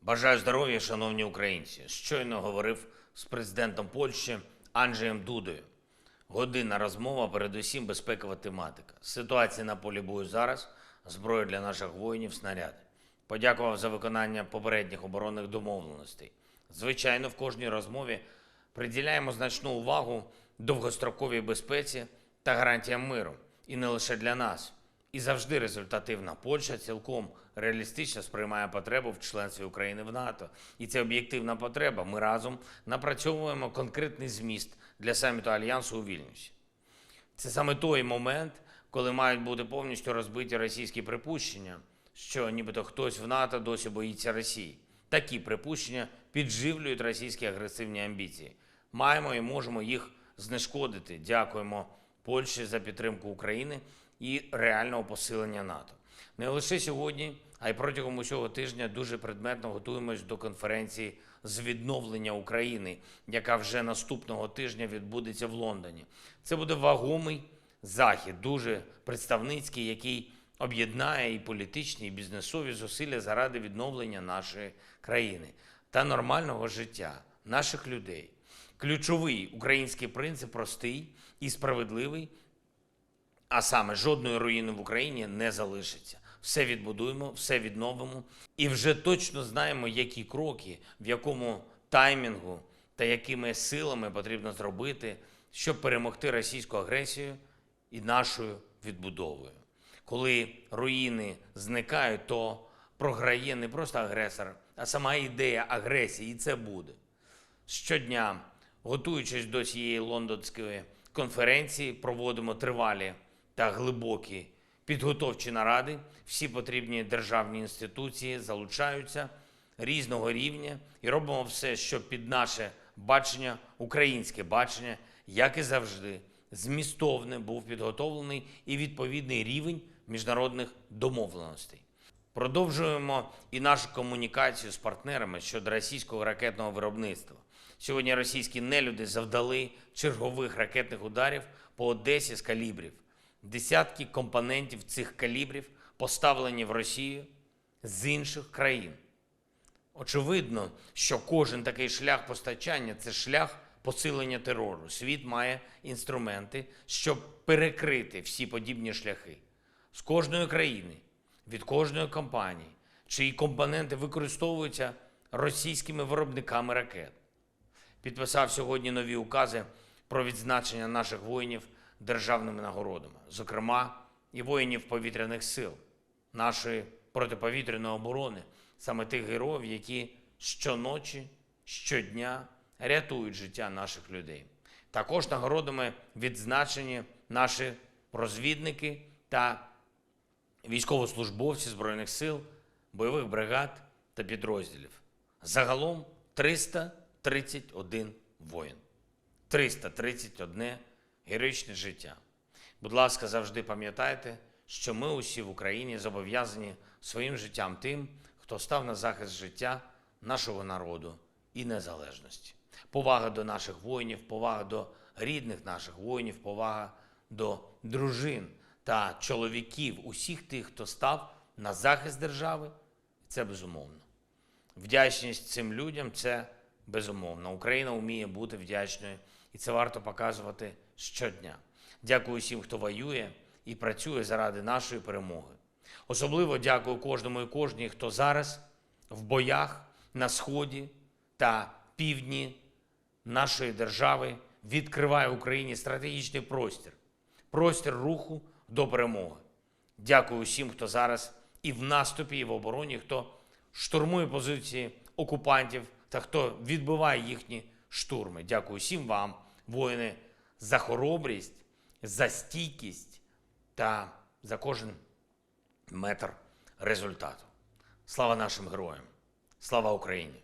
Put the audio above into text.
Бажаю здоров'я, шановні українці. Щойно говорив з президентом Польщі Анджеєм Дудою. Годинна розмова, передусім безпекова тематика. Ситуація на полі бою зараз, зброя для наших воїнів, снаряди. Подякував за виконання попередніх оборонних домовленостей. Звичайно, в кожній розмові приділяємо значну увагу довгостроковій безпеці та гарантіям миру. І не лише для нас. І завжди результативна Польща цілком реалістично сприймає потребу в членстві України в НАТО. І це об'єктивна потреба. Ми разом напрацьовуємо конкретний зміст для саміту Альянсу у Вільнюсі. Це саме той момент, коли мають бути повністю розбиті російські припущення, що нібито хтось в НАТО досі боїться Росії. Такі припущення підживлюють російські агресивні амбіції. Маємо і можемо їх знешкодити. Дякуємо Польщі за підтримку України і реального посилення НАТО. Не лише сьогодні, а й протягом усього тижня дуже предметно готуємось до конференції з відновлення України, яка вже наступного тижня відбудеться в Лондоні. Це буде вагомий захід, дуже представницький, який об'єднає і політичні, і бізнесові зусилля заради відновлення нашої країни та нормального життя наших людей. Ключовий український принцип простий і справедливий, а саме жодної руїни в Україні не залишиться. Все відбудуємо, все відновимо і вже точно знаємо, які кроки, в якому таймінгу та якими силами потрібно зробити, щоб перемогти російську агресію і нашою відбудовою. Коли руїни зникають, то програє не просто агресор, а сама ідея агресії, і це буде. Щодня, готуючись до цієї лондонської конференції, проводимо тривалі та глибокі підготовчі наради. Всі потрібні державні інституції залучаються різного рівня і робимо все, щоб під наше бачення, українське бачення, як і завжди, змістовне був підготовлений і відповідний рівень міжнародних домовленостей. Продовжуємо і нашу комунікацію з партнерами щодо російського ракетного виробництва. Сьогодні російські нелюди завдали чергових ракетних ударів по Одесі з калібрів. Десятки компонентів цих калібрів поставлені в Росію з інших країн. Очевидно, що кожен такий шлях постачання – це шлях посилення терору. Світ має інструменти, щоб перекрити всі подібні шляхи. З кожної країни, від кожної компанії, чиї компоненти використовуються російськими виробниками ракет. Підписав сьогодні нові укази про відзначення наших воїнів державними нагородами, зокрема і воїнів повітряних сил, нашої протиповітряної оборони, саме тих героїв, які щоночі, щодня рятують життя наших людей. Також нагородами відзначені наші розвідники та військовослужбовці Збройних сил, бойових бригад та підрозділів. Загалом 331 воїн. 331 героїчне життя. Будь ласка, завжди пам'ятайте, що ми усі в Україні зобов'язані своїм життям тим, хто став на захист життя нашого народу і незалежності. Повага до наших воїнів, повага до рідних наших воїнів, повага до дружин та чоловіків, усіх тих, хто став на захист держави, це безумовно. Вдячність цим людям – це безумовно. Україна вміє бути вдячною, і це варто показувати щодня. Дякую всім, хто воює і працює заради нашої перемоги. Особливо дякую кожному і кожній, хто зараз в боях на сході та півдні нашої держави відкриває Україні стратегічний простір руху до перемоги. Дякую всім, хто зараз і в наступі, і в обороні, хто штурмує позиції окупантів та хто відбиває їхні штурми. Дякую всім вам, воїни, за хоробрість, за стійкість та за кожен метр результату. Слава нашим героям! Слава Україні!